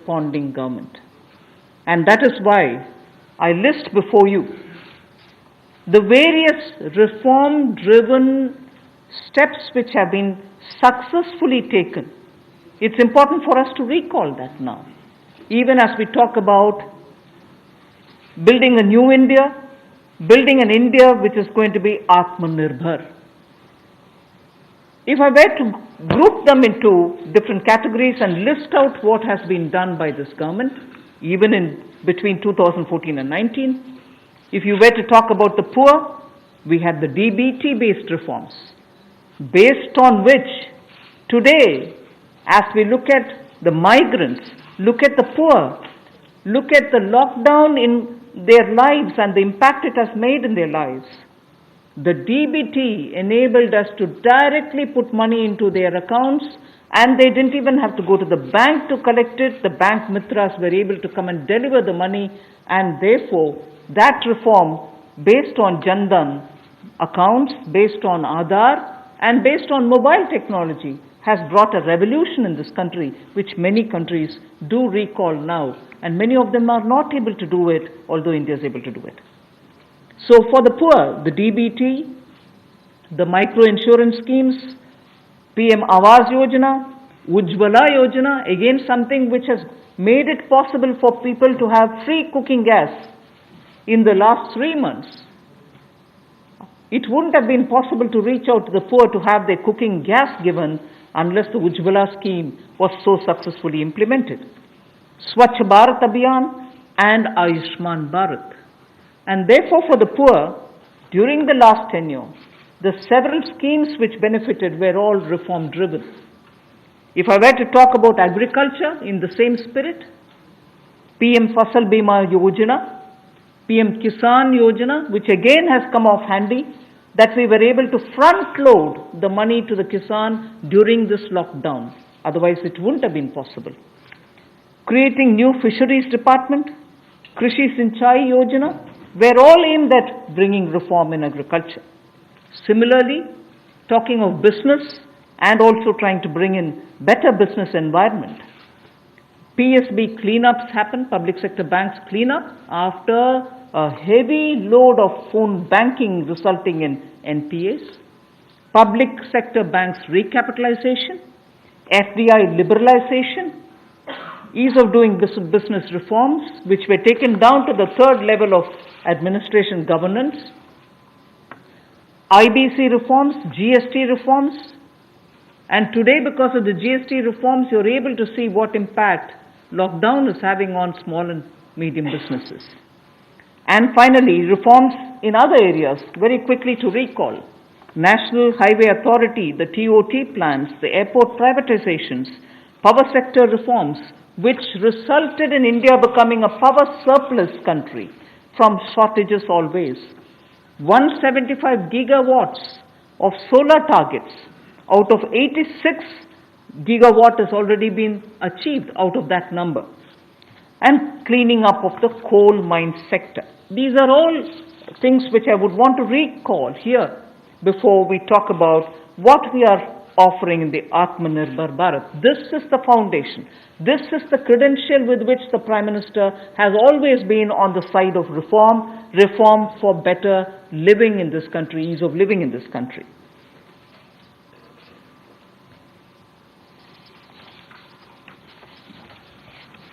responding government. And that is why I list before you the various reform-driven steps which have been successfully taken. It's important for us to recall that now, even as we talk about building a new India, building an India which is going to be Atmanirbhar. If I were to group them into different categories and list out what has been done by this government, even in between 2014 and 19, if you were to talk about the poor, we had the DBT-based reforms, based on which today, as we look at the migrants, look at the poor, look at the lockdown in their lives and the impact it has made in their lives, the DBT enabled us to directly put money into their accounts, and they didn't even have to go to the bank to collect it. The bank mitras were able to come and deliver the money, and therefore that reform based on Jan Dhan accounts, based on Aadhaar, and based on mobile technology has brought a revolution in this country, which many countries do recall now, and many of them are not able to do it, although India is able to do it. So for the poor, the DBT, the micro-insurance schemes, PM Awas Yojana, Ujjwala Yojana, again something which has made it possible for people to have free cooking gas in the last 3 months. It wouldn't have been possible to reach out to the poor to have their cooking gas given unless the Ujjwala scheme was so successfully implemented. Swachh Bharat Abhiyan and Ayushman Bharat. And therefore for the poor, during the last tenure, the several schemes which benefited were all reform driven. If I were to talk about agriculture in the same spirit, PM Fasal Bima Yojana, PM Kisan Yojana, which again has come off handy, that we were able to front load the money to the Kisan during this lockdown. Otherwise it wouldn't have been possible. Creating new fisheries department, Krishi Sinchai Yojana, were all aimed at bringing reform in agriculture. Similarly, talking of business and also trying to bring in better business environment, PSB cleanups happen, public sector banks cleanup, after a heavy load of phone banking resulting in NPAs, public sector banks recapitalization, FDI liberalization, ease of doing business reforms, which were taken down to the third level of administration governance, IBC reforms, GST reforms, and today because of the GST reforms, you're able to see what impact lockdown is having on small and medium businesses. And finally, reforms in other areas, very quickly to recall. National Highway Authority, the TOT plans, the airport privatizations, power sector reforms, which resulted in India becoming a power surplus country from shortages always. 175 gigawatts of solar targets out of 86 gigawatt has already been achieved out of that number. And cleaning up of the coal mine sector. These are all things which I would want to recall here before we talk about what we are offering in the Atmanirbhar Bharat. This is the foundation. This is the credential with which the Prime Minister has always been on the side of reform, reform for better living in this country, ease of living in this country.